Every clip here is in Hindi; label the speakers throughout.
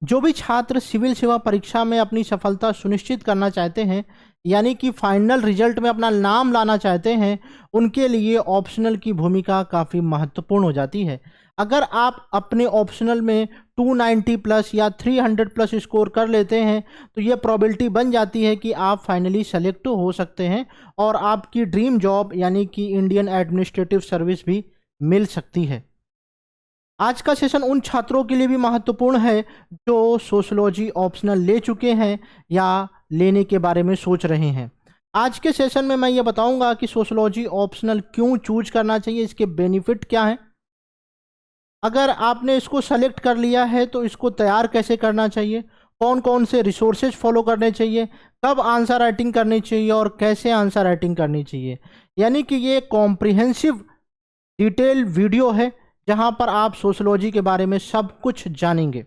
Speaker 1: जो भी छात्र सिविल सेवा परीक्षा में अपनी सफलता सुनिश्चित करना चाहते हैं, यानी कि फाइनल रिजल्ट में अपना नाम लाना चाहते हैं, उनके लिए ऑप्शनल की भूमिका काफ़ी महत्वपूर्ण हो जाती है। अगर आप अपने ऑप्शनल में 290 प्लस या 300 प्लस स्कोर कर लेते हैं तो ये प्रोबेबिलिटी बन जाती है कि आप फाइनली सेलेक्ट हो सकते हैं और आपकी ड्रीम जॉब यानी कि इंडियन एडमिनिस्ट्रेटिव सर्विस भी मिल सकती है। आज का सेशन उन छात्रों के लिए भी महत्वपूर्ण है जो सोशलॉजी ऑप्शनल ले चुके हैं या लेने के बारे में सोच रहे हैं। आज के सेशन में मैं ये बताऊंगा कि सोशलॉजी ऑप्शनल क्यों चूज करना चाहिए, इसके बेनिफिट क्या हैं, अगर आपने इसको सेलेक्ट कर लिया है तो इसको तैयार कैसे करना चाहिए, कौन कौन से रिसोर्सेज फॉलो करने चाहिए, कब आंसर राइटिंग करनी चाहिए और कैसे आंसर राइटिंग करनी चाहिए। यानी कि ये कॉम्प्रिहेंसिव डिटेल वीडियो है जहां पर आप सोशलॉजी के बारे में सब कुछ जानेंगे।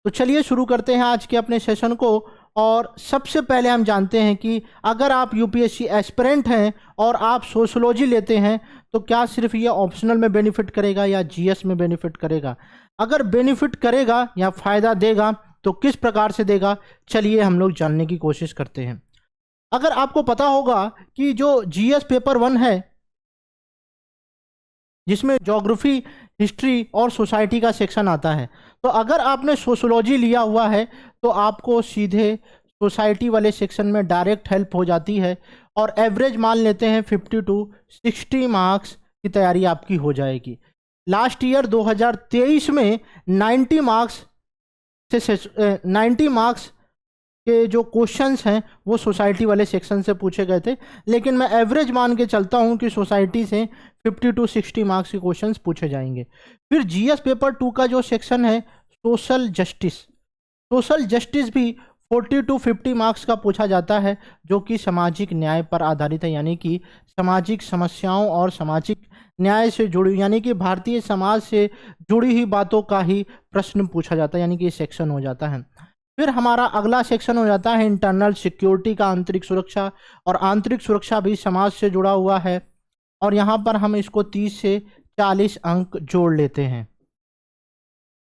Speaker 1: तो चलिए शुरू करते हैं आज के अपने सेशन को। और सबसे पहले हम जानते हैं कि अगर आप यूपीएससी एस्पिरेंट हैं और आप सोशलॉजी लेते हैं तो क्या सिर्फ ये ऑप्शनल में बेनिफिट करेगा या जीएस में बेनिफिट करेगा। अगर बेनिफिट करेगा या फ़ायदा देगा तो किस प्रकार से देगा, चलिए हम लोग जानने की कोशिश करते हैं। अगर आपको पता होगा कि जो जीएस पेपर 1 है जिसमें ज्योग्राफी, हिस्ट्री और सोसाइटी का सेक्शन आता है, तो अगर आपने सोशोलॉजी लिया हुआ है तो आपको सीधे सोसाइटी वाले सेक्शन में डायरेक्ट हेल्प हो जाती है और एवरेज मान लेते हैं 50 टू 60 मार्क्स की तैयारी आपकी हो जाएगी। लास्ट ईयर 2023 में 90 मार्क्स से 90 मार्क्स के जो क्वेश्चंस हैं वो सोसाइटी वाले सेक्शन से पूछे गए थे, लेकिन मैं एवरेज मान के चलता हूं कि सोसाइटी से 50 टू 60 मार्क्स के क्वेश्चंस पूछे जाएंगे। फिर जीएस पेपर 2 का जो सेक्शन है सोशल जस्टिस भी 40 टू 50 मार्क्स का पूछा जाता है, जो कि सामाजिक न्याय पर आधारित है, यानी कि सामाजिक समस्याओं और सामाजिक न्याय से जुड़ी, यानी कि भारतीय समाज से जुड़ी हुई बातों का ही प्रश्न पूछा जाता है, यानी कि ये सेक्शन हो जाता है। फिर हमारा अगला सेक्शन हो जाता है इंटरनल सिक्योरिटी का, आंतरिक सुरक्षा, और आंतरिक सुरक्षा भी समाज से जुड़ा हुआ है और यहाँ पर हम इसको 30 से 40 अंक जोड़ लेते हैं।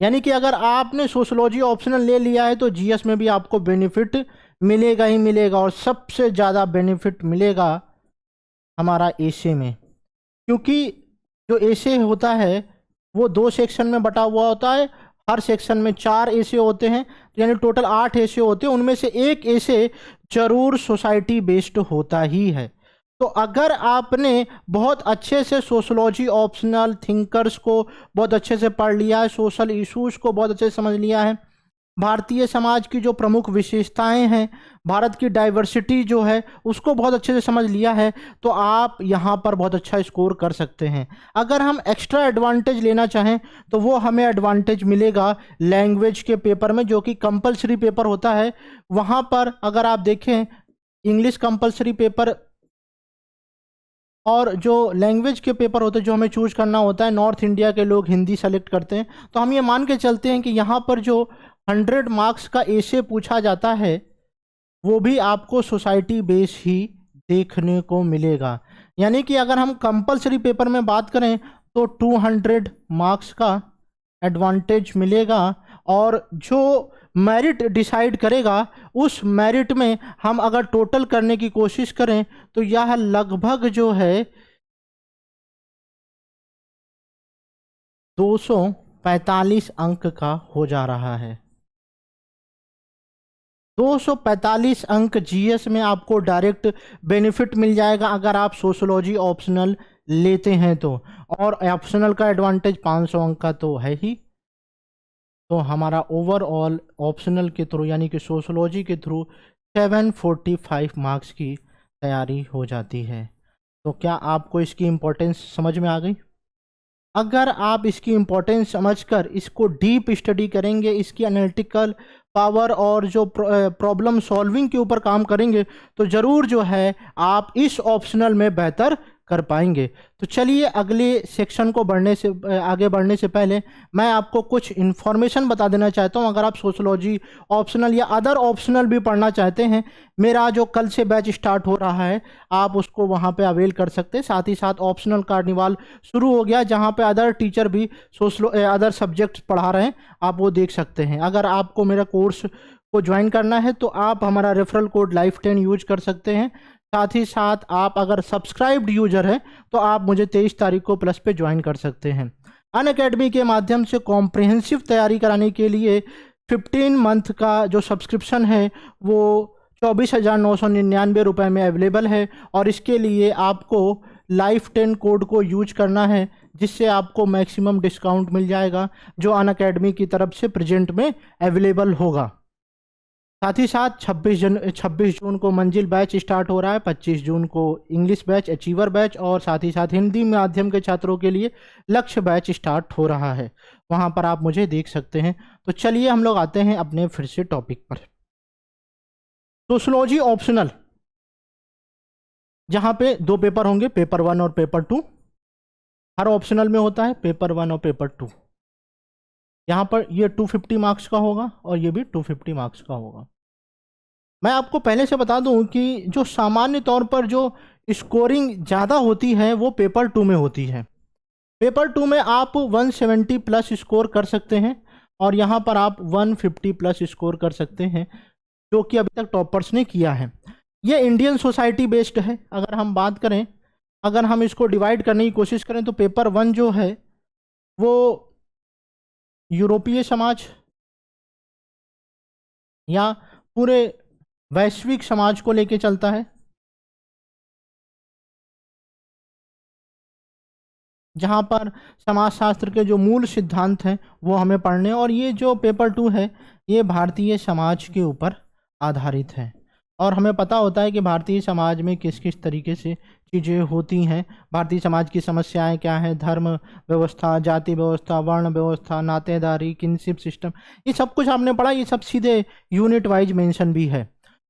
Speaker 1: यानी कि अगर आपने सोशलॉजी ऑप्शनल ले लिया है तो जीएस में भी आपको बेनिफिट मिलेगा ही मिलेगा, और सबसे ज़्यादा बेनिफिट मिलेगा हमारा एसे में, क्योंकि जो एसे होता है वो 2 सेक्शन में बटा हुआ होता है। हर सेक्शन में 4 एसे होते हैं, यानी टोटल 8 एसे होते हैं, उनमें से एक एसे जरूर सोसाइटी बेस्ड होता ही है। तो अगर आपने बहुत अच्छे से सोशलॉजी ऑप्शनल थिंकर्स को बहुत अच्छे से पढ़ लिया है, सोशल इश्यूज को बहुत अच्छे से समझ लिया है, भारतीय समाज की जो प्रमुख विशेषताएं हैं, भारत की डाइवर्सिटी जो है उसको बहुत अच्छे से समझ लिया है, तो आप यहाँ पर बहुत अच्छा स्कोर कर सकते हैं। अगर हम एक्स्ट्रा एडवांटेज लेना चाहें तो वो हमें एडवांटेज मिलेगा लैंग्वेज के पेपर में, जो कि कंपलसरी पेपर होता है। वहाँ पर अगर आप देखें इंग्लिश कंपलसरी पेपर और जो लैंग्वेज के पेपर होते हैं जो हमें चूज करना होता है, नॉर्थ इंडिया के लोग हिंदी सेलेक्ट करते हैं, तो हम ये मान के चलते हैं कि यहाँ पर जो 100 मार्क्स का एसे पूछा जाता है वो भी आपको सोसाइटी बेस ही देखने को मिलेगा। यानी कि अगर हम कंपलसरी पेपर में बात करें तो 200 मार्क्स का एडवांटेज मिलेगा, और जो मेरिट डिसाइड करेगा उस मेरिट में हम अगर टोटल करने की कोशिश करें तो यह लगभग जो है 245 अंक का हो जा रहा है। 245 अंक जीएस में आपको डायरेक्ट बेनिफिट मिल जाएगा अगर आप सोशलॉजी ऑप्शनल लेते हैं तो, और ऑप्शनल का एडवांटेज 500 अंक का तो है ही। तो हमारा ओवरऑल ऑप्शनल के थ्रू यानी कि सोशलॉजी के थ्रू 745 मार्क्स की तैयारी हो जाती है। तो क्या आपको इसकी इम्पोर्टेंस समझ में आ गई? अगर आप इसकी इम्पोर्टेंस समझकर इसको डीप स्टडी करेंगे, इसकी एनालिटिकल पावर और जो प्रॉब्लम सॉल्विंग के ऊपर काम करेंगे, तो ज़रूर जो है आप इस ऑप्शनल में बेहतर कर पाएंगे। तो चलिए अगले सेक्शन को आगे बढ़ने से पहले मैं आपको कुछ इन्फॉर्मेशन बता देना चाहता हूं। अगर आप सोशोलॉजी ऑप्शनल या अदर ऑप्शनल भी पढ़ना चाहते हैं, मेरा जो कल से बैच स्टार्ट हो रहा है आप उसको वहां पे अवेल कर सकते हैं। साथ ही साथ ऑप्शनल कार्निवाल शुरू हो गया जहां पे अदर टीचर भी अदर सब्जेक्ट्स पढ़ा रहे हैं, आप वो देख सकते हैं। अगर आपको मेरा कोर्स को ज्वाइन करना है तो आप हमारा रेफरल कोड LIFE10 यूज कर सकते हैं। साथ ही साथ आप अगर सब्सक्राइब्ड यूजर हैं तो आप मुझे 23 तारीख को प्लस पे ज्वाइन कर सकते हैं। अनअकैडमी के माध्यम से कॉम्प्रिहेंसिव तैयारी कराने के लिए 15 मंथ का जो सब्सक्रिप्शन है वो 24,999 रुपये में अवेलेबल है, और इसके लिए आपको LIFE10 कोड को यूज करना है, जिससे आपको मैक्सिमम डिस्काउंट मिल जाएगा जो अनअकैडमी की तरफ से प्रेजेंट में अवेलेबल होगा। साथ ही साथ 26 जून को मंजिल बैच स्टार्ट हो रहा है, 25 जून को इंग्लिश बैच, अचीवर बैच, और साथ ही साथ हिंदी माध्यम के छात्रों के लिए लक्ष्य बैच स्टार्ट हो रहा है। वहां पर आप मुझे देख सकते हैं। तो चलिए हम लोग आते हैं अपने फिर से टॉपिक पर। सोशियोलॉजी ऑप्शनल, जहां पे 2 पेपर होंगे, पेपर 1 और पेपर 2। हर ऑप्शनल में होता है पेपर 1 और पेपर 2। यहाँ पर ये 250 मार्क्स का होगा और ये भी 250 मार्क्स का होगा। मैं आपको पहले से बता दूं कि जो सामान्य तौर पर जो स्कोरिंग ज़्यादा होती है वो पेपर 2 में होती है। पेपर 2 में आप 170 प्लस स्कोर कर सकते हैं और यहाँ पर आप 150 प्लस स्कोर कर सकते हैं, जो कि अभी तक टॉपर्स ने किया है। ये इंडियन सोसाइटी बेस्ड है। अगर हम बात करें, अगर हम इसको डिवाइड करने की कोशिश करें तो पेपर 1 जो है वो यूरोपीय समाज या पूरे वैश्विक समाज को लेके चलता है, जहां पर समाजशास्त्र के जो मूल सिद्धांत हैं वो हमें पढ़ने, और ये जो पेपर 2 है ये भारतीय समाज के ऊपर आधारित है। और हमें पता होता है कि भारतीय समाज में किस किस तरीके से चीज़ें होती हैं, भारतीय समाज की समस्याएं क्या हैं, धर्म व्यवस्था, जाति व्यवस्था, वर्ण व्यवस्था, नातेदारी, किनशिप सिस्टम, ये सब कुछ आपने पढ़ा। ये सब सीधे यूनिट वाइज मेंशन भी है।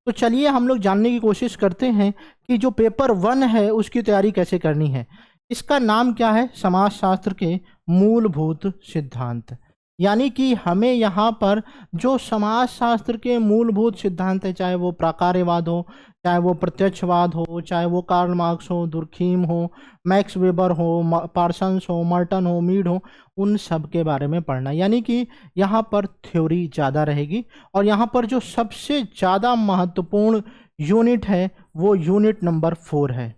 Speaker 1: तो चलिए हम लोग जानने की कोशिश करते हैं कि जो पेपर 1 है उसकी तैयारी कैसे करनी है। इसका नाम क्या है? समाजशास्त्र के मूलभूत सिद्धांत। यानी कि हमें यहाँ पर जो समाजशास्त्र के मूलभूत सिद्धांत है, चाहे वो प्राकार्यवाद हो, चाहे वो प्रत्यक्षवाद हो, चाहे वो कार्ल मार्क्स हो, दुर्खीम हो, मैक्स वेबर हो, पार्सन्स हो, मर्टन हो, मीड हो, उन सब के बारे में पढ़ना। यानी कि यहाँ पर थ्योरी ज़्यादा रहेगी, और यहाँ पर जो सबसे ज़्यादा महत्वपूर्ण यूनिट है वो यूनिट नंबर 4 है।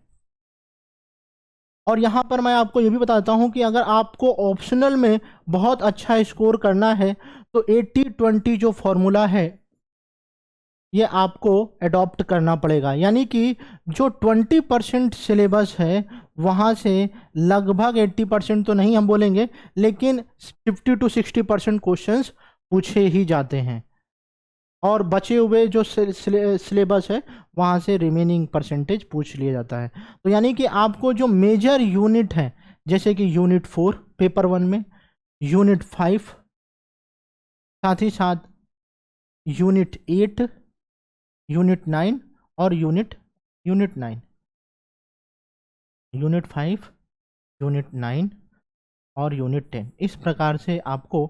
Speaker 1: और यहाँ पर मैं आपको ये भी बताता हूँ कि अगर आपको ऑप्शनल में बहुत अच्छा स्कोर करना है तो 80-20 जो फॉर्मूला है ये आपको अडॉप्ट करना पड़ेगा। यानी कि जो 20% सिलेबस है वहाँ से लगभग 80% तो नहीं हम बोलेंगे, लेकिन 50 to 60% क्वेश्चंस पूछे ही जाते हैं, और बचे हुए जो सिलेबस है वहाँ से रिमेनिंग परसेंटेज पूछ लिया जाता है। तो यानी कि आपको जो मेजर यूनिट है, जैसे कि यूनिट 4 पेपर 1 में, यूनिट 5, साथ ही साथ यूनिट 8, यूनिट 9 और यूनिट 9, यूनिट 5, यूनिट 9 और यूनिट 10, इस प्रकार से आपको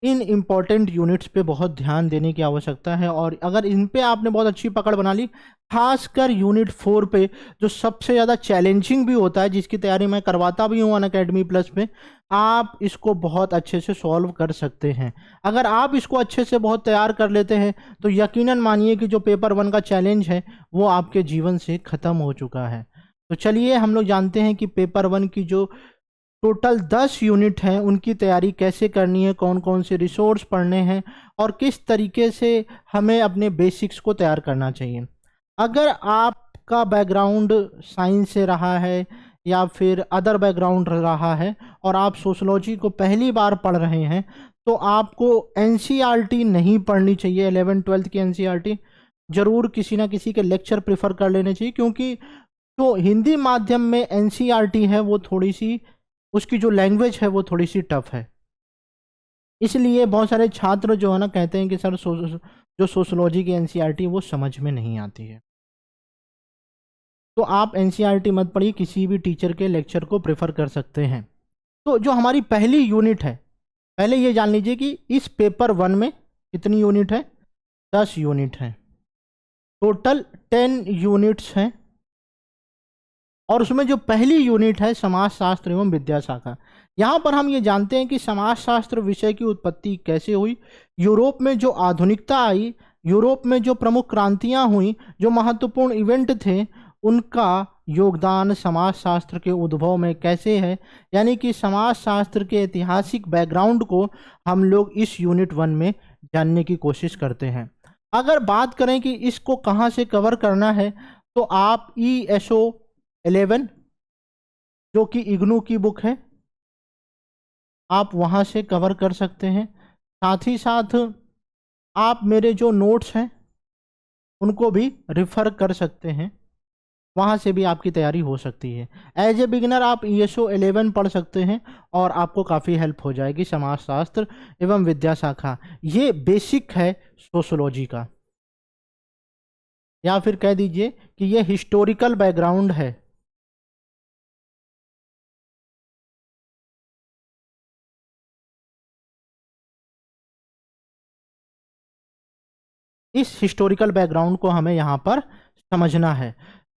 Speaker 1: इन इम्पॉर्टेंट यूनिट्स पे बहुत ध्यान देने की आवश्यकता है। और अगर इन पे आपने बहुत अच्छी पकड़ बना ली, खासकर यूनिट 4 पे जो सबसे ज़्यादा चैलेंजिंग भी होता है, जिसकी तैयारी मैं करवाता भी हूँ अनअकैडमी प्लस पे, आप इसको बहुत अच्छे से सॉल्व कर सकते हैं। अगर आप इसको अच्छे से बहुत तैयार कर लेते हैं तो यकीनन मानिए कि जो पेपर 1 का चैलेंज है वो आपके जीवन से ख़त्म हो चुका है। तो चलिए हम लोग जानते हैं कि पेपर 1 की जो टोटल 10 यूनिट हैं उनकी तैयारी कैसे करनी है, कौन कौन से रिसोर्स पढ़ने हैं, और किस तरीके से हमें अपने बेसिक्स को तैयार करना चाहिए। अगर आपका बैकग्राउंड साइंस से रहा है या फिर अदर बैकग्राउंड रहा है और आप सोशोलॉजी को पहली बार पढ़ रहे हैं, तो आपको NCERT नहीं पढ़नी चाहिए। 11th-12th की NCERT ज़रूर किसी ना किसी के लेक्चर प्रेफर कर लेने चाहिए, क्योंकि जो हिंदी माध्यम में NCERT है वो थोड़ी सी, उसकी जो लैंग्वेज है वो थोड़ी सी टफ है। इसलिए बहुत सारे छात्र जो है ना कहते हैं कि सर जो सोशोलॉजी की NCERT वो समझ में नहीं आती है। तो आप एनसीईआरटी मत पढ़िए, किसी भी टीचर के लेक्चर को प्रेफर कर सकते हैं। तो जो हमारी पहली यूनिट है, पहले ये जान लीजिए कि इस पेपर 1 में कितनी यूनिट है, 10 यूनिट है, टोटल 10 यूनिट्स हैं। और उसमें जो पहली यूनिट है समाजशास्त्र एवं विद्याशाखा, यहाँ पर हम ये जानते हैं कि समाजशास्त्र विषय की उत्पत्ति कैसे हुई, यूरोप में जो आधुनिकता आई, यूरोप में जो प्रमुख क्रांतियाँ हुई, जो महत्वपूर्ण इवेंट थे, उनका योगदान समाजशास्त्र के उद्भव में कैसे है, यानी कि समाजशास्त्र के ऐतिहासिक बैकग्राउंड को हम लोग इस यूनिट 1 में जानने की कोशिश करते हैं। अगर बात करें कि इसको कहाँ से कवर करना है, तो आप ESO 11 जो कि इग्नू की बुक है, आप वहाँ से कवर कर सकते हैं। साथ ही साथ आप मेरे जो नोट्स हैं उनको भी रिफ़र कर सकते हैं, वहाँ से भी आपकी तैयारी हो सकती है। एज ए बिगिनर आप ESO 11 पढ़ सकते हैं और आपको काफ़ी हेल्प हो जाएगी समाजशास्त्र एवं विद्याशाखा। ये बेसिक है सोशोलॉजी का, या फिर कह दीजिए कि ये हिस्टोरिकल बैकग्राउंड है। इस हिस्टोरिकल बैकग्राउंड को हमें यहाँ पर समझना है।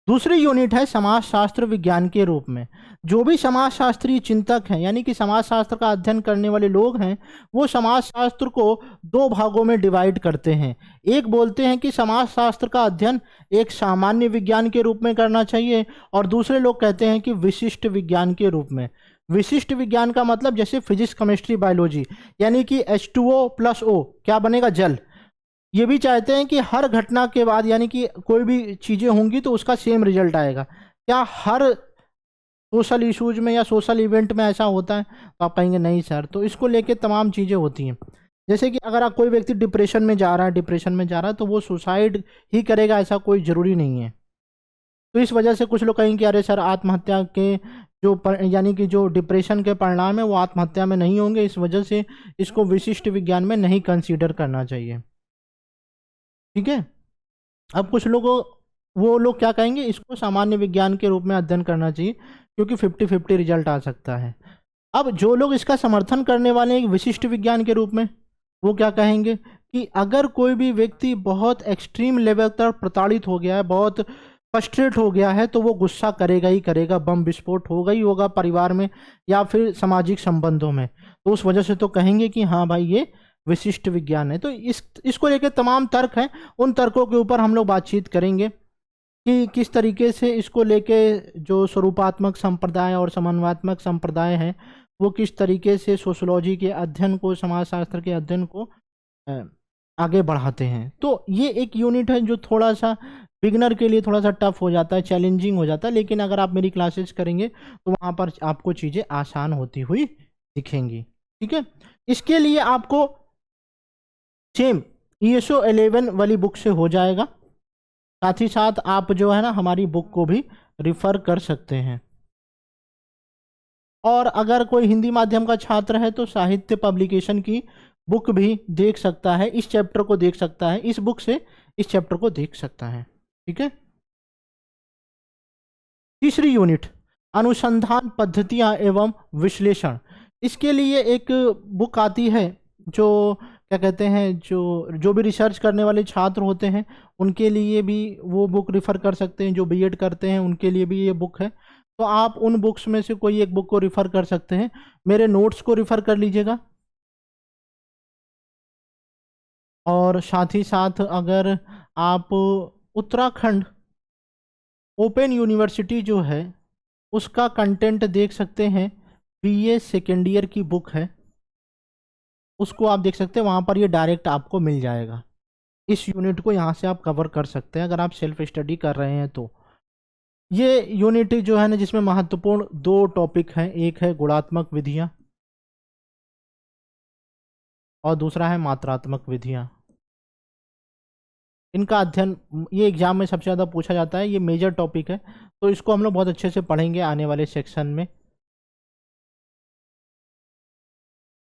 Speaker 1: दूसरी यूनिट है समाजशास्त्र विज्ञान के रूप में। जो भी समाजशास्त्रीय चिंतक हैं, यानी कि समाजशास्त्र का अध्ययन करने वाले लोग हैं, वो समाजशास्त्र को 2 भागों में डिवाइड करते हैं। एक बोलते हैं कि समाजशास्त्र का अध्ययन एक सामान्य विज्ञान के रूप में करना चाहिए, और दूसरे लोग कहते हैं कि विशिष्ट विज्ञान के रूप में। विशिष्ट विज्ञान का मतलब जैसे फिजिक्स, केमिस्ट्री, बायोलॉजी, यानी कि H2O+O क्या बनेगा, जल। ये भी चाहते हैं कि हर घटना के बाद, यानी कि कोई भी चीज़ें होंगी तो उसका सेम रिजल्ट आएगा। क्या हर सोशल इश्यूज में या सोशल इवेंट में ऐसा होता है? तो आप कहेंगे नहीं सर। तो इसको लेके तमाम चीज़ें होती हैं। जैसे कि अगर आप कोई व्यक्ति डिप्रेशन में जा रहा है तो वो सुसाइड ही करेगा, ऐसा कोई ज़रूरी नहीं है। तो इस वजह से कुछ लोग कहेंगे कि अरे सर, आत्महत्या के यानी कि जो डिप्रेशन के परिणाम है वो आत्महत्या में नहीं होंगे, इस वजह से इसको विशिष्ट विज्ञान में नहीं कंसीडर करना चाहिए। ठीक है। अब कुछ लोगों, वो लोग क्या कहेंगे, इसको सामान्य विज्ञान के रूप में अध्ययन करना चाहिए क्योंकि 50-50 रिजल्ट आ सकता है। अब जो लोग इसका समर्थन करने वाले हैं विशिष्ट विज्ञान के रूप में, वो क्या कहेंगे कि अगर कोई भी व्यक्ति बहुत एक्सट्रीम लेवल तक प्रताड़ित हो गया है, बहुत फ्रस्ट्रेट हो गया है, तो वो गुस्सा करेगा ही करेगा, बम विस्फोट होगा ही होगा परिवार में या फिर सामाजिक संबंधों में। तो उस वजह से तो कहेंगे कि हाँ भाई, ये विशिष्ट विज्ञान है। तो इसको लेकर तमाम तर्क हैं, उन तर्कों के ऊपर हम लोग बातचीत करेंगे कि किस तरीके से इसको लेके जो स्वरूपात्मक संप्रदाय और समन्वयात्मक संप्रदाय हैं, वो किस तरीके से सोशोलॉजी के अध्ययन को, समाजशास्त्र के अध्ययन को आगे बढ़ाते हैं। तो ये एक यूनिट है जो थोड़ा सा बिगनर के लिए थोड़ा सा टफ हो जाता है, चैलेंजिंग हो जाता है, लेकिन अगर आप मेरी क्लासेस करेंगे तो वहाँ पर आपको चीज़ें आसान होती हुई दिखेंगी। ठीक है। इसके लिए आपको सेम ESO 11 वाली बुक से हो जाएगा। साथ ही साथ आप जो है ना, हमारी बुक को भी रिफ़र कर सकते हैं। और अगर कोई हिंदी माध्यम का छात्र है तो साहित्य पब्लिकेशन की बुक भी देख सकता है, इस चैप्टर को देख सकता है, इस बुक से इस चैप्टर को देख सकता है। ठीक है। तीसरी यूनिट, अनुसंधान पद्धतियां एवं विश्लेषण। इसके लिए एक बुक आती है जो क्या कहते हैं, जो भी रिसर्च करने वाले छात्र होते हैं उनके लिए भी वो बुक रिफ़र कर सकते हैं। जो B.Ed करते हैं उनके लिए भी ये बुक है। तो आप उन बुक्स में से कोई एक बुक को रिफ़र कर सकते हैं। मेरे नोट्स को रिफ़र कर लीजिएगा। और साथ ही साथ अगर आप उत्तराखंड ओपन यूनिवर्सिटी जो है उसका कंटेंट देख सकते हैं, BA सेकेंड ईयर की बुक है, उसको आप देख सकते हैं। वहाँ पर ये डायरेक्ट आपको मिल जाएगा। इस यूनिट को यहाँ से आप कवर कर सकते हैं अगर आप सेल्फ स्टडी कर रहे हैं तो। ये यूनिट जो है ना, जिसमें महत्वपूर्ण 2 टॉपिक हैं, एक है गुणात्मक विधियाँ और दूसरा है मात्रात्मक विधियाँ। इनका अध्ययन ये एग्जाम में सबसे ज़्यादा पूछा जाता है, ये मेजर टॉपिक है, तो इसको हम लोग बहुत अच्छे से पढ़ेंगे आने वाले सेक्शन में।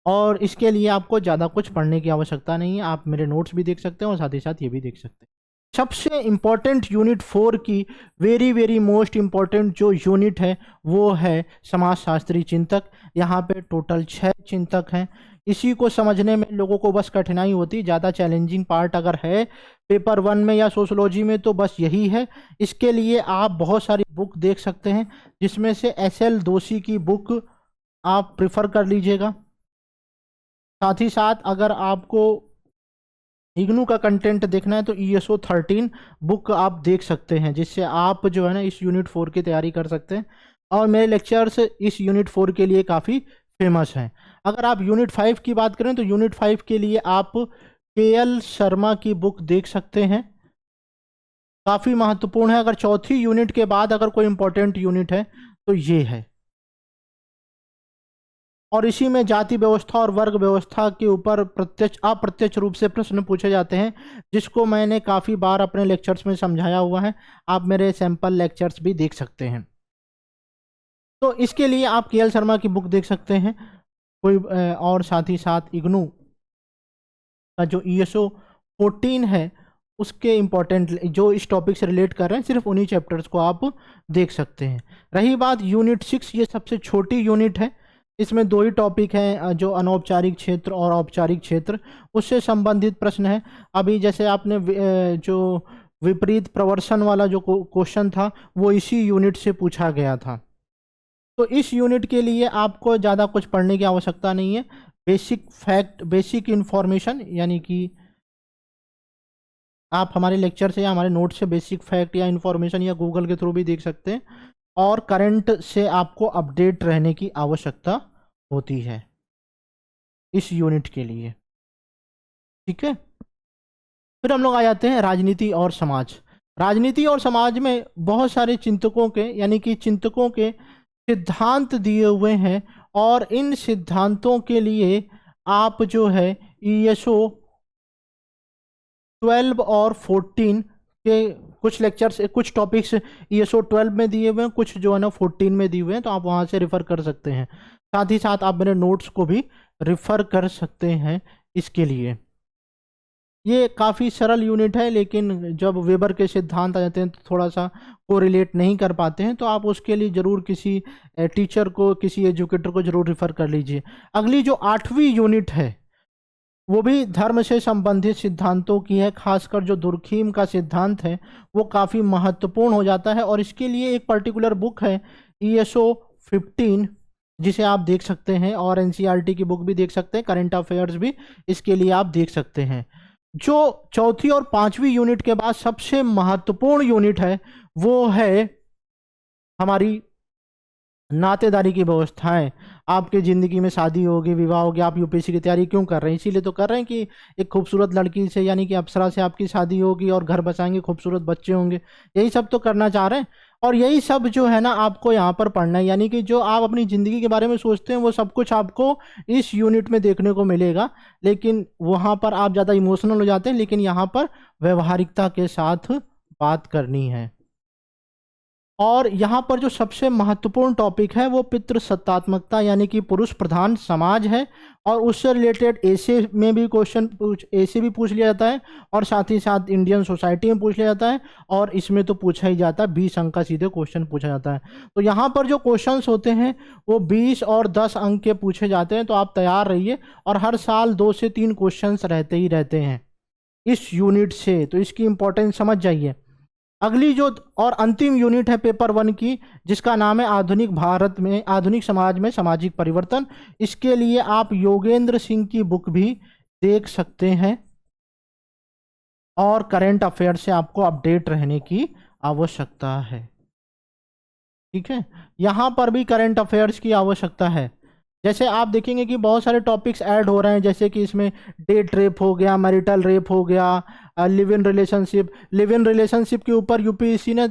Speaker 1: और इसके लिए आपको ज़्यादा कुछ पढ़ने की आवश्यकता नहीं है, आप मेरे नोट्स भी देख सकते हैं और साथ ही साथ ये भी देख सकते हैं। सबसे इम्पोर्टेंट यूनिट 4 की वेरी वेरी मोस्ट इम्पोर्टेंट जो यूनिट है वो है समाजशास्त्री चिंतक। यहाँ पे टोटल 6 चिंतक हैं। इसी को समझने में लोगों को बस कठिनाई होती, ज़्यादा चैलेंजिंग पार्ट अगर है पेपर 1 में या सोशोलॉजी में तो बस यही है। इसके लिए आप बहुत सारी बुक देख सकते हैं, जिसमें से SL दोषी की बुक आप प्रिफर कर लीजिएगा। साथ ही साथ अगर आपको इग्नू का कंटेंट देखना है तो ESO 13 बुक आप देख सकते हैं, जिससे आप जो है ना इस यूनिट 4 की तैयारी कर सकते हैं। और मेरे लेक्चर्स इस यूनिट 4 के लिए काफ़ी फेमस हैं। अगर आप यूनिट 5 की बात करें तो यूनिट 5 के लिए आप KL शर्मा की बुक देख सकते हैं, काफ़ी महत्वपूर्ण है। अगर चौथी यूनिट के बाद अगर कोई इंपॉर्टेंट यूनिट है तो ये है। और इसी में जाति व्यवस्था और वर्ग व्यवस्था के ऊपर प्रत्यक्ष अप्रत्यक्ष रूप से प्रश्न पूछे जाते हैं, जिसको मैंने काफ़ी बार अपने लेक्चर्स में समझाया हुआ है। आप मेरे सैंपल लेक्चर्स भी देख सकते हैं। तो इसके लिए आप KL शर्मा की बुक देख सकते हैं कोई, और साथ ही साथ इग्नू का जो ESO 14 है उसके इम्पोर्टेंट जो इस टॉपिक से रिलेट कर रहे हैं, सिर्फ उन्हीं चैप्टर्स को आप देख सकते हैं। रही बात यूनिट 6, ये सबसे छोटी यूनिट है। इसमें 2 ही टॉपिक हैं, जो अनौपचारिक क्षेत्र और औपचारिक क्षेत्र, उससे संबंधित प्रश्न है। अभी जैसे आपने जो विपरीत प्रवर्सन वाला जो क्वेश्चन था वो इसी यूनिट से पूछा गया था। तो इस यूनिट के लिए आपको ज़्यादा कुछ पढ़ने की आवश्यकता नहीं है। बेसिक फैक्ट, बेसिक इन्फॉर्मेशन, यानी कि आप हमारे लेक्चर से या हमारे नोट से बेसिक फैक्ट या इन्फॉर्मेशन या गूगल के थ्रू भी देख सकते हैं। और करंट से आपको अपडेट रहने की आवश्यकता होती है इस यूनिट के लिए, ठीक है। फिर हम लोग आ जाते हैं राजनीति और समाज। राजनीति और समाज में बहुत सारे चिंतकों के, यानी कि चिंतकों के सिद्धांत दिए हुए हैं, और इन सिद्धांतों के लिए आप जो है ESO 12 और 14 के कुछ लेक्चर्स, कुछ टॉपिक्स ESO 12 में दिए हुए हैं, कुछ जो है ना 14 में दिए हुए हैं, तो आप वहाँ से रेफ़र कर सकते हैं। साथ ही साथ आप मेरे नोट्स को भी रेफ़र कर सकते हैं इसके लिए। ये काफ़ी सरल यूनिट है, लेकिन जब वेबर के सिद्धांत आ जाते हैं तो थोड़ा सा कोरिलेट नहीं कर पाते हैं, तो आप उसके लिए ज़रूर किसी टीचर को, किसी एजुकेटर को ज़रूर रेफ़र कर लीजिए। अगली जो 8वीं यूनिट है वो भी धर्म से संबंधित सिद्धांतों की है। खासकर जो दुर्खीम का सिद्धांत है वो काफ़ी महत्वपूर्ण हो जाता है, और इसके लिए एक पर्टिकुलर बुक है ESO 15, जिसे आप देख सकते हैं, और NCERT की बुक भी देख सकते हैं, करंट अफेयर्स भी इसके लिए आप देख सकते हैं। जो चौथी और 5वीं यूनिट के बाद सबसे महत्वपूर्ण यूनिट है वो है हमारी नातेदारी की व्यवस्थाएं। आपके ज़िंदगी में शादी होगी, विवाह होगी, आप UPSC की तैयारी क्यों कर रहे हैं? इसीलिए तो कर रहे हैं कि एक खूबसूरत लड़की से, यानी कि अप्सरा से आपकी शादी होगी और घर बसाएंगे, खूबसूरत बच्चे होंगे, यही सब तो करना चाह रहे हैं। और यही सब जो है ना आपको यहाँ पर पढ़ना है, यानी कि जो आप अपनी ज़िंदगी के बारे में सोचते हैं वो सब कुछ आपको इस यूनिट में देखने को मिलेगा। लेकिन वहाँ पर आप ज़्यादा इमोशनल हो जाते हैं, लेकिन यहाँ पर व्यवहारिकता के साथ बात करनी है। और यहाँ पर जो सबसे महत्वपूर्ण टॉपिक है वो पितृसत्तात्मकता, यानी कि पुरुष प्रधान समाज है, और उससे रिलेटेड ऐसे में भी ऐसे भी पूछ लिया जाता है, और साथ ही साथ इंडियन सोसाइटी में पूछ लिया जाता है, और इसमें तो पूछा ही जाता है, 20 अंक का सीधे क्वेश्चन पूछा जाता है। तो यहाँ पर जो क्वेश्चंस होते हैं वो 20 और 10 अंक के पूछे जाते हैं, तो आप तैयार रहिए। और हर साल 2 से 3 क्वेश्चंस रहते ही रहते हैं इस यूनिट से, तो इसकी इंपॉर्टेंस समझ जाइए। अगली जो और अंतिम यूनिट है पेपर 1 की, जिसका नाम है आधुनिक भारत में, आधुनिक समाज में सामाजिक परिवर्तन। इसके लिए आप योगेंद्र सिंह की बुक भी देख सकते हैं, और करंट अफेयर से आपको अपडेट रहने की आवश्यकता है, ठीक है। यहाँ पर भी करंट अफेयर्स की आवश्यकता है। जैसे आप देखेंगे कि बहुत सारे टॉपिक्स ऐड हो रहे हैं, जैसे कि इसमें डेट रेप हो गया, मैरिटल रेप हो गया, लिव इन रिलेशनशिप के ऊपर UPSC ने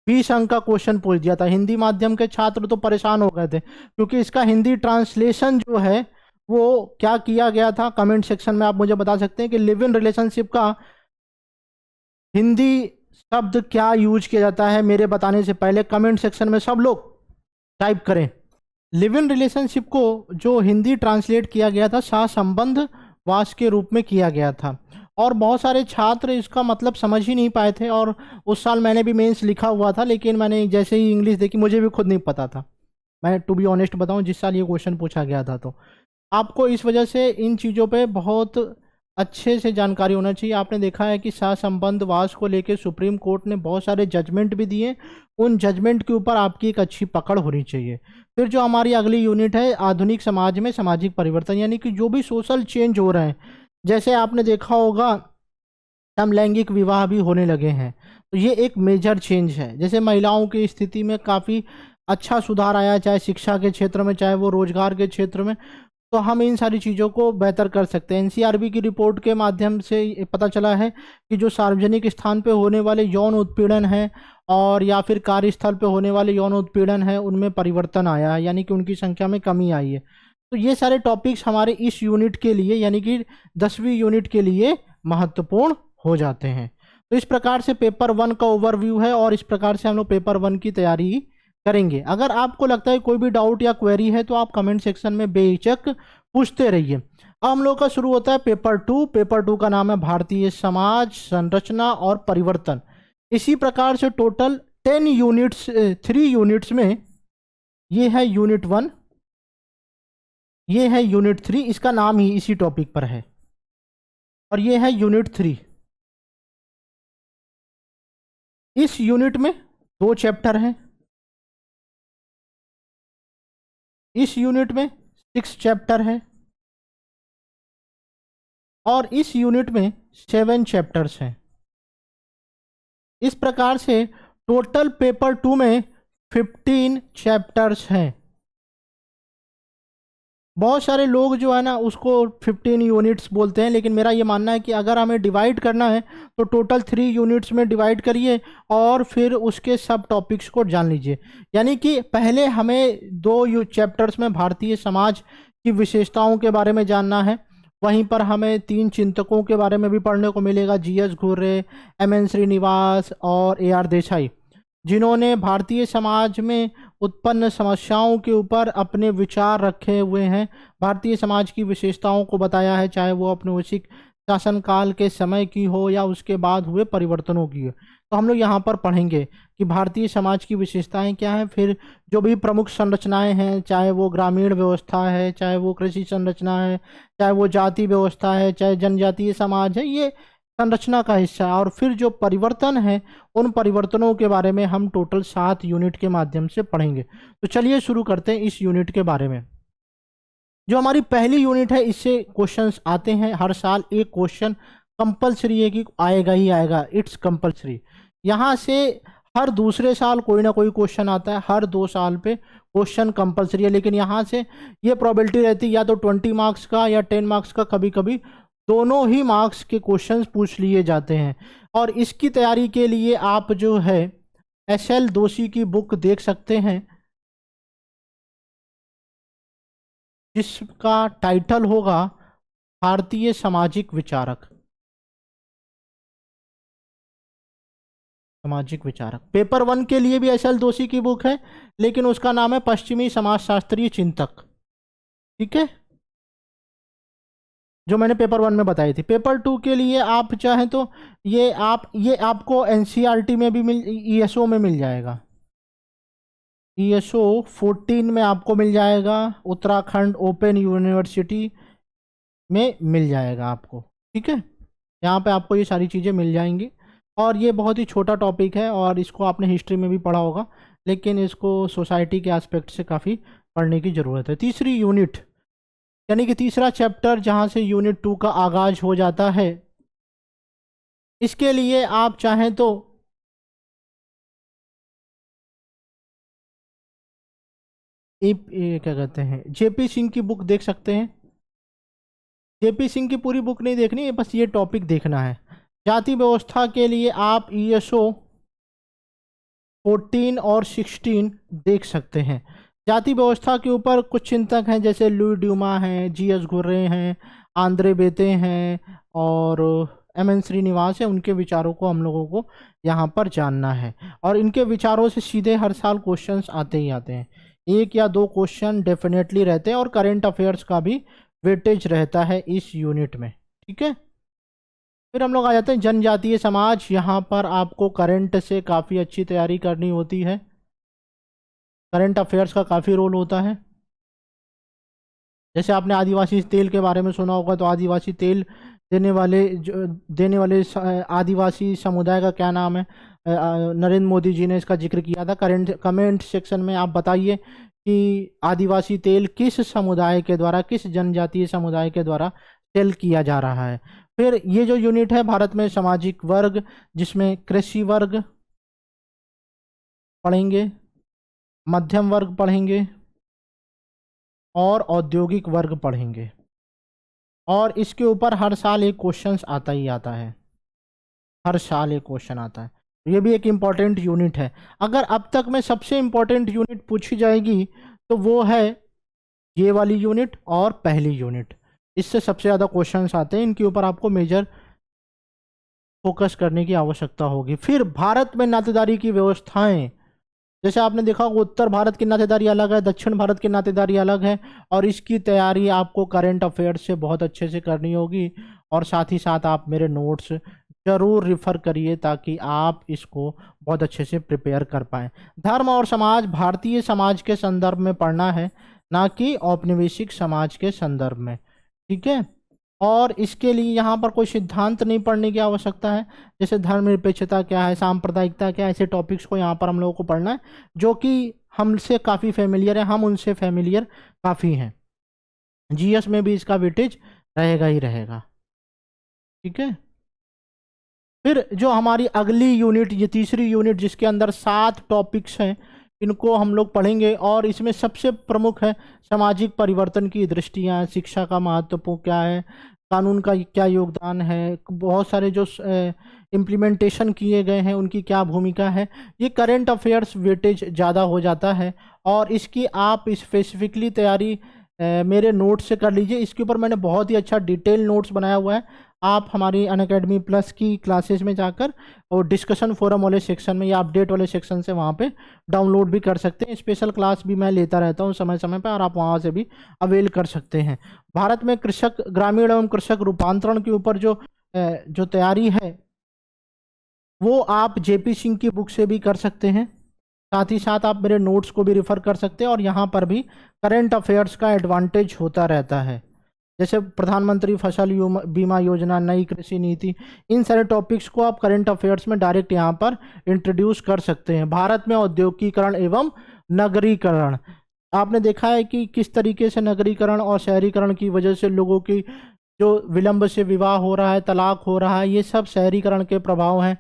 Speaker 1: 20 अंक का क्वेश्चन पूछ दिया था। हिंदी माध्यम के छात्र तो परेशान हो गए थे, क्योंकि इसका हिंदी ट्रांसलेशन जो है वो क्या किया गया था। कमेंट सेक्शन में आप मुझे बता सकते हैं कि लिव इन रिलेशनशिप का हिंदी शब्द क्या यूज किया जाता है। मेरे बताने से पहले कमेंट सेक्शन में सब लोग टाइप करें। लिव इन रिलेशनशिप को जो हिंदी ट्रांसलेट किया गया था सहसंबंध वास के रूप में किया गया था, और बहुत सारे छात्र इसका मतलब समझ ही नहीं पाए थे। और उस साल मैंने भी मेंस लिखा हुआ था, लेकिन मैंने जैसे ही इंग्लिश देखी मुझे भी खुद नहीं पता था। मैं टू बी ऑनेस्ट बताऊं, जिस साल ये क्वेश्चन पूछा गया था। तो आपको इस वजह से इन चीज़ों पे बहुत अच्छे से जानकारी होना चाहिए। आपने देखा है कि सहसंबंध वास को लेकर सुप्रीम कोर्ट ने बहुत सारे जजमेंट भी दिए। उन जजमेंट के ऊपर आपकी एक अच्छी पकड़ होनी चाहिए। फिर जो हमारी अगली यूनिट है, आधुनिक समाज में सामाजिक परिवर्तन, यानी कि जो भी सोशल चेंज हो रहे हैं। जैसे आपने देखा होगा समलैंगिक विवाह भी होने लगे हैं, तो ये एक मेजर चेंज है। जैसे महिलाओं की स्थिति में काफ़ी अच्छा सुधार आया, चाहे शिक्षा के क्षेत्र में, चाहे वो रोजगार के क्षेत्र में। तो हम इन सारी चीज़ों को बेहतर कर सकते हैं। एनसीआरबी की रिपोर्ट के माध्यम से ये पता चला है कि जो सार्वजनिक स्थान पे होने वाले यौन उत्पीड़न है और या फिर कार्यस्थल पे होने वाले यौन उत्पीड़न है, उनमें परिवर्तन आया है, यानी कि उनकी संख्या में कमी आई है। तो ये सारे टॉपिक्स हमारे इस यूनिट के लिए, यानी कि 10वीं यूनिट के लिए महत्वपूर्ण हो जाते हैं। तो इस प्रकार से पेपर 1 का ओवरव्यू है और इस प्रकार से हम लोग पेपर 1 की तैयारी करेंगे। अगर आपको लगता है कोई भी डाउट या क्वेरी है तो आप कमेंट सेक्शन में बेहिचक पूछते रहिए। अब हम लोग का शुरू होता है पेपर 2। पेपर 2 का नाम है भारतीय समाज संरचना और परिवर्तन। इसी प्रकार से टोटल 10 यूनिट्स, 3 यूनिट्स में ये है यूनिट 1, ये है यूनिट 3, इसका नाम ही इसी टॉपिक पर है, और ये है यूनिट 3। इस यूनिट में 2 चैप्टर हैं। इस यूनिट में 6 चैप्टर है और इस यूनिट में 7 चैप्टर्स हैं। इस प्रकार से टोटल पेपर 2 में 15 चैप्टर्स हैं। बहुत सारे लोग जो है ना उसको 15 यूनिट्स बोलते हैं, लेकिन मेरा ये मानना है कि अगर हमें डिवाइड करना है तो टोटल 3 यूनिट्स में डिवाइड करिए और फिर उसके सब टॉपिक्स को जान लीजिए। यानी कि पहले हमें 2 चैप्टर्स में भारतीय समाज की विशेषताओं के बारे में जानना है। वहीं पर हमें 3 चिंतकों के बारे में भी पढ़ने को मिलेगा, जीएस घुर्रे, एमएन श्रीनिवास और एआर देसाई, जिन्होंने भारतीय समाज में उत्पन्न समस्याओं के ऊपर अपने विचार रखे हुए हैं, भारतीय समाज की विशेषताओं को बताया है, चाहे वो औपनिवेशिक शासनकाल के समय की हो या उसके बाद हुए परिवर्तनों की हो। तो हम लोग यहाँ पर पढ़ेंगे कि भारतीय समाज की विशेषताएं क्या हैं, फिर जो भी प्रमुख संरचनाएं हैं, चाहे वो ग्रामीण व्यवस्था है, चाहे वो कृषि संरचना है, चाहे वो जाति व्यवस्था है, चाहे जनजातीय समाज है, ये संरचना का हिस्सा है। और फिर जो परिवर्तन है, उन परिवर्तनों के बारे में हम टोटल 7 यूनिट के माध्यम से पढ़ेंगे। तो चलिए शुरू करते हैं इस यूनिट के बारे में। जो हमारी पहली यूनिट है, इससे क्वेश्चंस आते हैं हर साल। एक क्वेश्चन कंपलसरी है कि आएगा ही आएगा, इट्स कंपलसरी। यहाँ से हर दूसरे साल कोई ना कोई क्वेश्चन आता है, हर 2 साल पे क्वेश्चन कंपलसरी है। लेकिन यहाँ से ये प्रोबेबिलिटी रहती है या तो 20 मार्क्स का या 10 मार्क्स का, कभी कभी दोनों ही मार्क्स के क्वेश्चंस पूछ लिए जाते हैं। और इसकी तैयारी के लिए आप जो है एसएल दोषी की बुक देख सकते हैं, जिसका टाइटल होगा भारतीय सामाजिक विचारक। सामाजिक विचारक पेपर 1 के लिए भी एसएल दोषी की बुक है, लेकिन उसका नाम है पश्चिमी समाजशास्त्रीय चिंतक। ठीक है, जो मैंने पेपर 1 में बताई थी। पेपर 2 के लिए आप चाहें तो ये आपको एनसीईआरटी में भी ईएसओ में मिल जाएगा। ईएसओ 14 में आपको मिल जाएगा, उत्तराखंड ओपन यूनिवर्सिटी में मिल जाएगा आपको। ठीक है, यहाँ पे आपको ये सारी चीज़ें मिल जाएंगी। और ये बहुत ही छोटा टॉपिक है और इसको आपने हिस्ट्री में भी पढ़ा होगा, लेकिन इसको सोसाइटी के एस्पेक्ट से काफ़ी पढ़ने की ज़रूरत है। तीसरी यूनिट, यानी कि तीसरा चैप्टर, जहाँ से यूनिट 2 का आगाज हो जाता है, इसके लिए आप चाहें तो क्या कहते हैं, जेपी सिंह की बुक देख सकते हैं। जेपी सिंह की पूरी बुक नहीं देखनी है, बस ये टॉपिक देखना है। जाति व्यवस्था के लिए आप ईएसओ 14 और 16 देख सकते हैं। जाति व्यवस्था के ऊपर कुछ चिंतक हैं, जैसे लुई ड्यूमा हैं, जीएस घुर्रे हैं, आंद्रे बेते हैं और एमएन श्रीनिवास है। उनके विचारों को हम लोगों को यहाँ पर जानना है, और इनके विचारों से सीधे हर साल क्वेश्चंस आते ही आते हैं। 1 या 2 क्वेश्चन डेफिनेटली रहते हैं, और करंट अफेयर्स का भी वेटेज रहता है इस यूनिट में। ठीक है, फिर हम लोग आ जाते हैं जनजातीय समाज। यहाँ पर आपको करंट से काफ़ी अच्छी तैयारी करनी होती है, करंट अफेयर्स का काफ़ी रोल होता है। जैसे आपने आदिवासी तेल के बारे में सुना होगा, तो आदिवासी तेल देने वाले आदिवासी समुदाय का क्या नाम है? नरेंद्र मोदी जी ने इसका जिक्र किया था। कमेंट सेक्शन में आप बताइए कि आदिवासी तेल किस समुदाय के द्वारा, किस जनजातीय समुदाय के द्वारा सेल किया जा रहा है। फिर ये जो यूनिट है भारत में सामाजिक वर्ग, जिसमें कृषि वर्ग पढ़ेंगे, मध्यम वर्ग पढ़ेंगे और औद्योगिक वर्ग पढ़ेंगे। और इसके ऊपर हर साल एक क्वेश्चन आता ही आता है, हर साल एक क्वेश्चन आता है। ये भी एक इम्पॉर्टेंट यूनिट है। अगर अब तक में सबसे इम्पॉर्टेंट यूनिट पूछी जाएगी तो वो है ये वाली यूनिट और पहली यूनिट। इससे सबसे ज़्यादा क्वेश्चंस आते हैं, इनके ऊपर आपको मेजर फोकस करने की आवश्यकता होगी। फिर भारत में नातेदारी की व्यवस्थाएं, जैसे आपने देखा होगा उत्तर भारत की नातेदारी अलग है, दक्षिण भारत की नातेदारी अलग है, और इसकी तैयारी आपको करंट अफेयर्स से बहुत अच्छे से करनी होगी। और साथ ही साथ आप मेरे नोट्स जरूर रिफर करिए ताकि आप इसको बहुत अच्छे से प्रिपेयर कर पाएँ। धर्म और समाज भारतीय समाज के संदर्भ में पढ़ना है, ना कि औपनिवेशिक समाज के संदर्भ में, ठीक है। और इसके लिए यहाँ पर कोई सिद्धांत नहीं पढ़ने की आवश्यकता है, जैसे धर्मनिरपेक्षता क्या है, सांप्रदायिकता क्या है, ऐसे टॉपिक्स को यहाँ पर हम लोगों को पढ़ना है जो कि हमसे काफ़ी फेमिलियर है, हम उनसे फेमिलियर काफ़ी हैं। जीएस में भी इसका वेटेज रहेगा ही रहेगा, ठीक है। फिर जो हमारी अगली यूनिट, ये तीसरी यूनिट जिसके अंदर 7 टॉपिक्स हैं, इनको हम लोग पढ़ेंगे। और इसमें सबसे प्रमुख है सामाजिक परिवर्तन की दृष्टियाँ, शिक्षा का महत्व क्या है, कानून का क्या योगदान है, बहुत सारे जो इम्प्लीमेंटेशन किए गए हैं उनकी क्या भूमिका है। ये करंट अफेयर्स वेटेज ज़्यादा हो जाता है और इसकी आप स्पेसिफिकली तैयारी मेरे नोट्स से कर लीजिए। इसके ऊपर मैंने बहुत ही अच्छा डिटेल नोट्स बनाया हुआ है। आप हमारी अनअकैडमी प्लस की क्लासेस में जाकर और डिस्कशन फोरम वाले सेक्शन में या अपडेट वाले सेक्शन से वहाँ पे डाउनलोड भी कर सकते हैं। स्पेशल क्लास भी मैं लेता रहता हूँ समय समय पर, और आप वहाँ से भी अवेल कर सकते हैं। भारत में कृषक, ग्रामीण एवं कृषक रूपांतरण के ऊपर जो तैयारी है वो आप जेपी सिंह की बुक से भी कर सकते हैं। साथ ही साथ आप मेरे नोट्स को भी रिफ़र कर सकते हैं। और यहाँ पर भी करंट अफेयर्स का एडवांटेज होता रहता है, जैसे प्रधानमंत्री फसल बीमा योजना, नई कृषि नीति, इन सारे टॉपिक्स को आप करंट अफेयर्स में डायरेक्ट यहाँ पर इंट्रोड्यूस कर सकते हैं। भारत में औद्योगिकीकरण एवं नगरीकरण, आपने देखा है कि किस तरीके से नगरीकरण और शहरीकरण की वजह से लोगों की जो विलंब से विवाह हो रहा है, तलाक हो रहा है, ये सब शहरीकरण के प्रभाव हैं।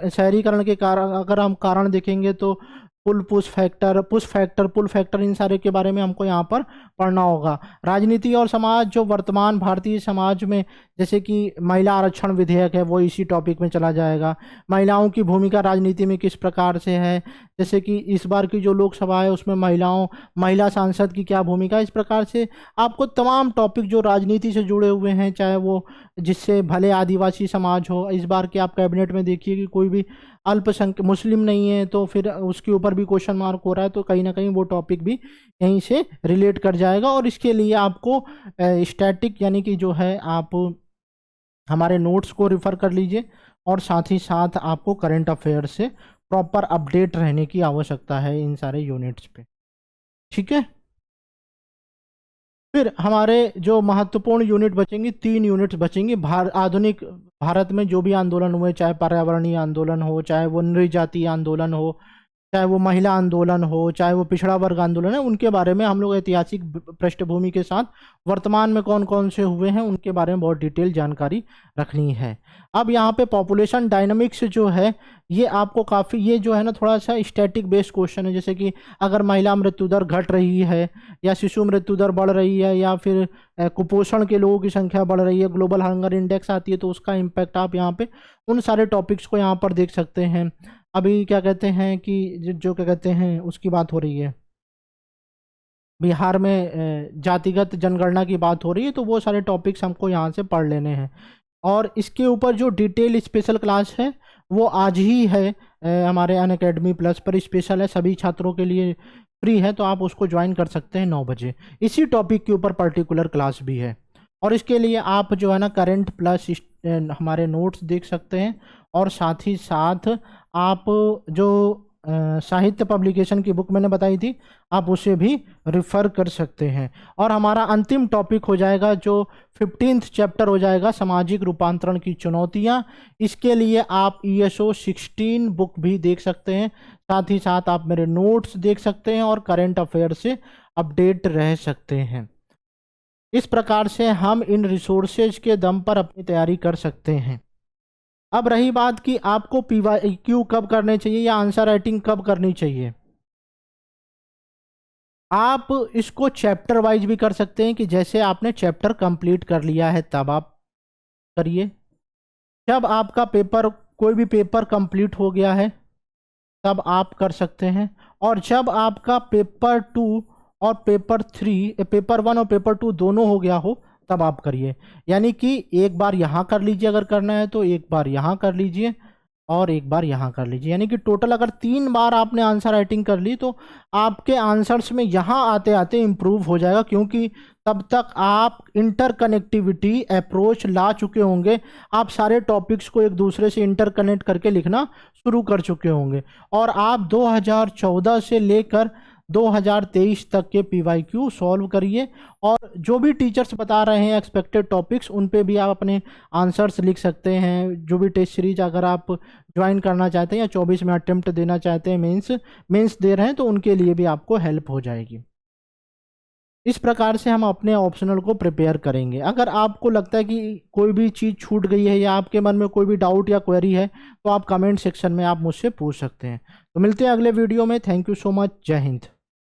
Speaker 1: शहरीकरण के कारण अगर हम कारण देखेंगे तो पुश फैक्टर इन सारे के बारे में हमको यहाँ पर पढ़ना होगा। राजनीति और समाज, जो वर्तमान भारतीय समाज में, जैसे कि महिला आरक्षण विधेयक है वो इसी टॉपिक में चला जाएगा। महिलाओं की भूमिका राजनीति में किस प्रकार से है, जैसे कि इस बार की जो लोकसभा है उसमें महिला सांसद की क्या भूमिका, इस प्रकार से आपको तमाम टॉपिक जो राजनीति से जुड़े हुए हैं, चाहे वो जिससे भले आदिवासी समाज हो, इस बार के आप कैबिनेट में देखिए कि कोई भी अल्पसंख्यक मुस्लिम नहीं है तो फिर उसके ऊपर भी क्वेश्चन मार्क हो रहा है, तो कहीं ना कहीं वो टॉपिक भी यहीं से रिलेट कर जाएगा। और इसके लिए आपको स्टैटिक यानी कि जो है आप हमारे नोट्स को रिफ़र कर लीजिए, और साथ ही साथ आपको करंट अफेयर से प्रॉपर अपडेट रहने की आवश्यकता है इन सारे यूनिट्स पे, ठीक है। फिर हमारे जो महत्वपूर्ण यूनिट बचेंगी, 3 यूनिट्स बचेंगी। आधुनिक भारत में जो भी आंदोलन हुए, चाहे पर्यावरणीय आंदोलन हो, चाहे वो नृजातीय आंदोलन हो, चाहे वो महिला आंदोलन हो, चाहे वो पिछड़ा वर्ग आंदोलन है, उनके बारे में हम लोग ऐतिहासिक पृष्ठभूमि के साथ वर्तमान में कौन कौन से हुए हैं उनके बारे में बहुत डिटेल जानकारी रखनी है। अब यहाँ पे पॉपुलेशन डायनामिक्स जो है ये आपको काफ़ी, ये जो है ना थोड़ा सा स्टैटिक बेस्ड क्वेश्चन है, जैसे कि अगर महिला मृत्यु दर घट रही है या शिशु मृत्यु दर बढ़ रही है या फिर कुपोषण के लोगों की संख्या बढ़ रही है, ग्लोबल हंगर इंडेक्स आती है, तो उसका इम्पैक्ट आप यहाँ पे उन सारे टॉपिक्स को यहाँ पर देख सकते हैं। अभी क्या कहते हैं कि जो क्या कहते हैं उसकी बात हो रही है, बिहार में जातिगत जनगणना की बात हो रही है, तो वो सारे टॉपिक्स हमको यहाँ से पढ़ लेने हैं। और इसके ऊपर जो डिटेल स्पेशल क्लास है वो आज ही है हमारे अनअकैडमी प्लस पर, स्पेशल है, सभी छात्रों के लिए फ्री है, तो आप उसको ज्वाइन कर सकते हैं 9 बजे। इसी टॉपिक के ऊपर पर्टिकुलर क्लास भी है। और इसके लिए आप जो है ना करंट प्लस हमारे नोट्स देख सकते हैं, और साथ ही साथ आप जो साहित्य पब्लिकेशन की बुक मैंने बताई थी आप उसे भी रिफ़र कर सकते हैं। और हमारा अंतिम टॉपिक हो जाएगा जो 15th चैप्टर हो जाएगा, सामाजिक रूपांतरण की चुनौतियां। इसके लिए आप ESO 16 बुक भी देख सकते हैं, साथ ही साथ आप मेरे नोट्स देख सकते हैं और करंट अफेयर से अपडेट रह सकते हैं। इस प्रकार से हम इन रिसोर्सेज के दम पर अपनी तैयारी कर सकते हैं। अब रही बात कि आपको PYQ कब करने चाहिए या आंसर राइटिंग कब करनी चाहिए। आप इसको चैप्टर वाइज भी कर सकते हैं कि जैसे आपने चैप्टर कंप्लीट कर लिया है तब आप करिए, जब आपका पेपर कोई भी पेपर कंप्लीट हो गया है तब आप कर सकते हैं, और जब आपका पेपर 2 और पेपर 3, पेपर 1 और पेपर 2 दोनों हो गया हो तब आप करिए। यानी कि एक बार यहाँ कर लीजिए अगर करना है तो, एक बार यहाँ कर लीजिए और एक बार यहाँ कर लीजिए। यानी कि टोटल अगर 3 बार आपने आंसर राइटिंग कर ली तो आपके आंसर्स में यहाँ आते आते इम्प्रूव हो जाएगा, क्योंकि तब तक आप इंटरकनेक्टिविटी अप्रोच ला चुके होंगे। आप सारे टॉपिक्स को एक दूसरे से इंटरकनेक्ट करके लिखना शुरू कर चुके होंगे, और आप 2014 से लेकर 2023 तक के PYQ सॉल्व करिए। और जो भी टीचर्स बता रहे हैं एक्सपेक्टेड टॉपिक्स, उन पे भी आप अपने आंसर्स लिख सकते हैं। जो भी टेस्ट सीरीज अगर आप ज्वाइन करना चाहते हैं या 24 में अटेम्प्ट देना चाहते हैं, मेंस दे रहे हैं, तो उनके लिए भी आपको हेल्प हो जाएगी। इस प्रकार से हम अपने ऑप्शनल को प्रिपेयर करेंगे। अगर आपको लगता है कि कोई भी चीज़ छूट गई है या आपके मन में कोई भी डाउट या क्वेरी है तो आप कमेंट सेक्शन में आप मुझसे पूछ सकते हैं। तो मिलते हैं अगले वीडियो में। Thank you so much. जय हिंद।